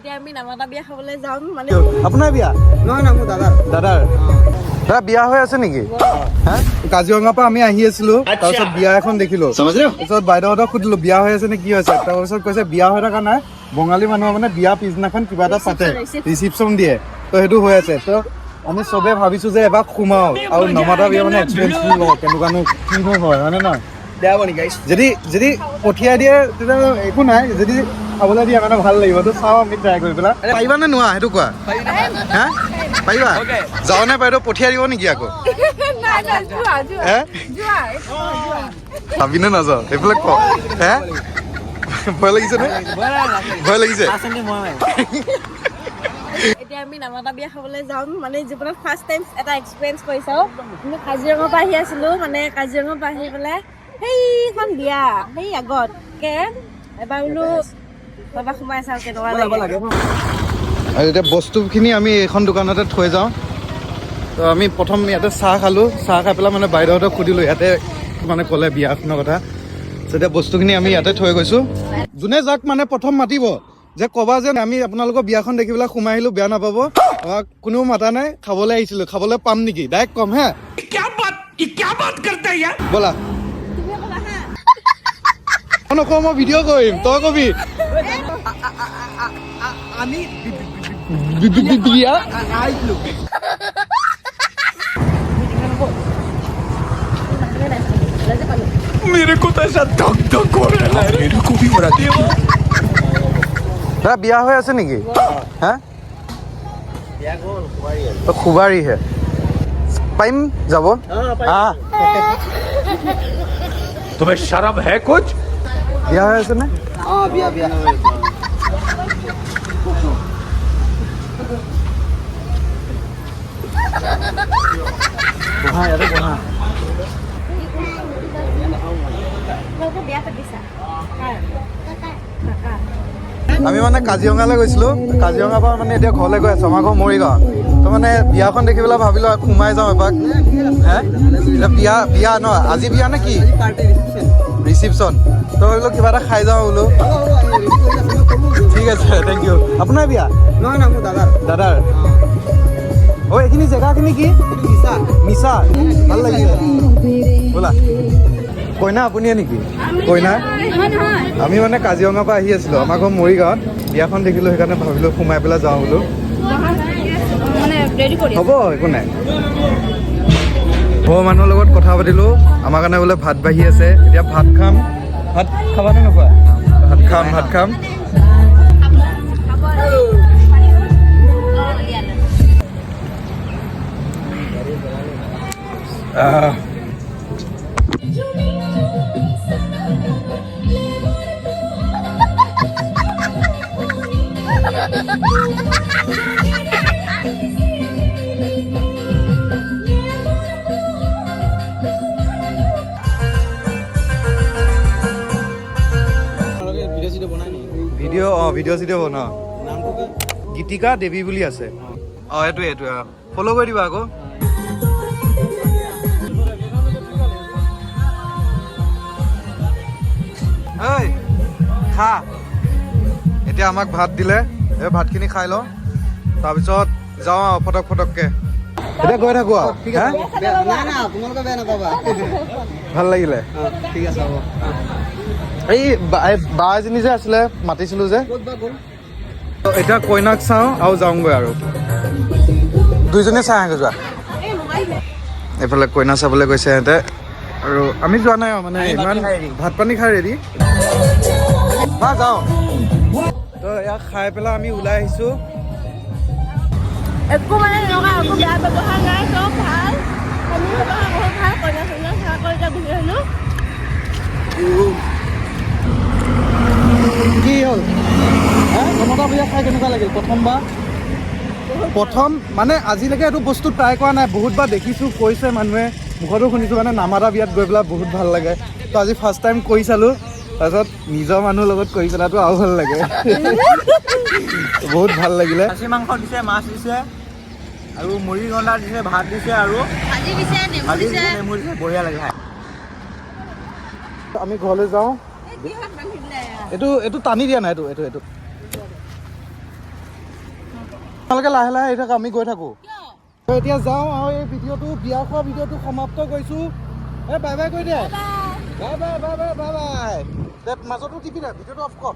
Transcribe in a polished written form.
এতিয়া আমি নামাতা বিয়া খাবলৈ যাম মানে আপোনাৰ বিয়া নহয় না মোৰ দাদাৰ দাদা বিয়া হৈ আছে নেকি কাজিৰঙাৰ পৰা আমি আহি আছিলো তাৰপিছত বিয়া এখন দেখিলো তাৰপিছত বাইদেউহঁতক সুধিলো বিয়া হৈ আছে নে কি হৈছে তাৰপিছত কৈছে বিয়া হৈ থকা নাই বঙালী মানুহৰ মানে বিয়া পিছদিনাখন কিবা এটা পাতে ৰিচিপশ্যন দিয়ে তো সেইটো হৈ আছে তো আমি চবে ভাবিছো যে এবাৰ সোমাও আৰু নমাতা বিয়া মানে এক্সপিৰিয়েঞ্চ লওঁ কেনেকুৱানো কিনো হয় হয়নে নহয় বেয়া বনি গাইছ যদি পঠিয়াই দিয়ে তেতিয়া একো নাই যদি খাবলৈ দিয়ে মানে ভাল লাগিব তো চাওঁ আমি ট্ৰাই কৰি পেলাই পাৰিবা নে নোৱাৰা সেইটো কোৱা হা পাৰিবা যাওঁ নে বাইদেউ পঠিয়াই দিব নেকি আকৌ ভাবিনে নাযাওঁ এইফালে ক হে ভয় লাগিছে নে ভয় লাগিছে এতিয়া আমি নামাতা বিয়া খাবলৈ যাম মানে জীৱনত ফাৰ্ষ্ট টাইম এটা এক্সপিৰিয়েঞ্চ কৰি চাওঁ আমি কাজিৰঙাৰ পৰা আহি আছিলো মানে কাজিৰঙাৰ পৰা আহি পেলাই সেইখন বিয়া সেই আগত এবাৰ বোলো বাবা সোমাই চাওঁ কেনেকুৱা লাগে আৰু এতিয়া বস্তুখিনি আমি এইখন দোকানতে থৈ যাওঁ তো আমি প্ৰথম ইয়াতে চাহ খালোঁ চাহ খাই পেলাই মানে বাইদেউহঁতক সুধিলোঁ ইয়াতে মানে ক'লে বিয়াখনৰ কথা এতিয়া বস্তুখিনি আমি ইয়াতে থৈ গৈছোঁ যোনে যাক মানে প্ৰথম মাতিব যে ক'বা যে আমি আপোনালোকৰ বিয়াখন দেখি পেলাই সোমাই আহিলোঁ বেয়া নাপাব আমাক কোনেও মাতা নাই খাবলৈ আহিছিলোঁ খাবলৈ পাম নেকি ডাইৰেক্ট কম হে ব'লা নকওঁ মই ভিডিঅ' কৰিম তই কবি আমি বিয়া আহিছিলোঁ मेरे को तो ऐसा धक धक हो रहा है मेरे को भी हो रहा है দাদা বিয়া হৈ আছে নেকি হা খুবাৰীহে পাৰিম যাব तुम्हें शर्म है कुछ বিয়া হৈ আছে নে বিয়া বহা ইয়াতে বহা বিয়া পাতিছা আমি মানে কাজিৰঙালৈ গৈছিলোঁ কাজিৰঙাৰ পৰা মানে এতিয়া ঘৰলৈ গৈ আছোঁ আমাৰ ঘৰ মৰিগাঁও তো মানে বিয়াখন দেখি পেলাই ভাবিলোঁ সোমাই যাওঁ এপাক হে বিয়া ন আজি বিয়া নে কি ৰিচিপশ্যন তো ভাবিলোঁ কিবা এটা খাই যাওঁ বোলো ঠিক আছে থেংক ইউ আপোনাৰ বিয়া নহয় না মোৰ দাদাৰ অ' এইখিনি জেগাখিনি কি মিছা ভাল লাগিছে ব'লা কইনা আপুনিয়ে নেকি কইনা আমি মানে কাজিৰঙাৰ পৰা আহি আছিলোঁ আমাৰ ঘৰ মৰিগাঁৱত বিয়াখন দেখিলোঁ সেইকাৰণে ভাবিলোঁ সোমাই পেলাই যাওঁ বোলো হ'ব একো নাই ঘৰৰ মানুহৰ লগত কথা পাতিলোঁ আমাৰ কাৰণে বোলে ভাত বাঢ়ি আছে এতিয়া ভাত খাম ভাত খাবানে নোখোৱা ভাত খাম ভিডিঅ' চিডিঅ' বনাওঁ গীতিকা দেৱী বুলি আছে এইটোৱে ফ'ল' কৰি দিবা আকৌ ঐ খা এতিয়া আমাক ভাত দিলে এই ভাতখিনি খাই লওঁ তাৰপিছত যাওঁ আৰু ফটককৈ এতিয়া গৈ থাকোঁ আৰু তোমালোকে বেয়া নাপাবা ভাল লাগিলে ঠিক আছে হ'ব এই বা এজনী যে আছিলে মাতিছিলোঁ যে ক'ত বা গ'ল এতিয়া কইনাক চাওঁ আৰু যাওঁগৈ আৰু দুইজনে চাই আহোঁ যোৱা এইফালে কইনা চাবলৈ গৈছে সিহঁতে আৰু আমি যোৱা নাই আৰু মানে ইমান ভাত পানী খাই ৰেডি বা যাওঁ তো ইয়াক খাই পেলাই আমি ওলাই আহিছোঁ একো মানে এনেকুৱা একো বেয়া ব্যৱহাৰ নাই চব ভাল আমি ব্যৱহাৰ বহুত ভাল কইনা চইনা সেৱা কৰি এতিয়া ঘূৰি আহিলোঁ কি হ'ল নমাতা বিয়া খাই কেনেকুৱা লাগিল প্ৰথম মানে আজিলৈকে এইটো বস্তু ট্ৰাই কৰা নাই বহুতবাৰ দেখিছোঁ কৈছে মানুহে মুখতো শুনিছোঁ মানে নামাতা বিয়াত গৈ পেলাই বহুত ভাল লাগে তো আজি ফাৰ্ষ্ট টাইম কৰি চালোঁ তাৰপিছত নিজৰ মানুহৰ লগত কৰি পেলাইতো আৰু ভাল লাগে বহুত ভাল লাগিলে খাচী মাংস দিছে মাছ দিছে আৰু মুড়ি ঘণ্টা দিছে ভাত দিছে আৰু ভাজি দিছে নেমু দিছে বঢ়িয়া লাগে খাই আমি ঘৰলৈ যাওঁ এইটো টানি দিয়া নাই এইটো তোমালোকে লাহে লাহে আহি থাকা, আমি গৈ থাকোঁ। এতিয়া যাওঁ আৰু এই ভিডিঅ'টো বিয়া খোৱা ভিডিঅ'টো সমাপ্ত কৰিছোঁ। বাই বাই কৈ দে। Bye bye bye bye bye bye. মাজতো টিপি দে, ভিডিঅ'টো অফ কৰ।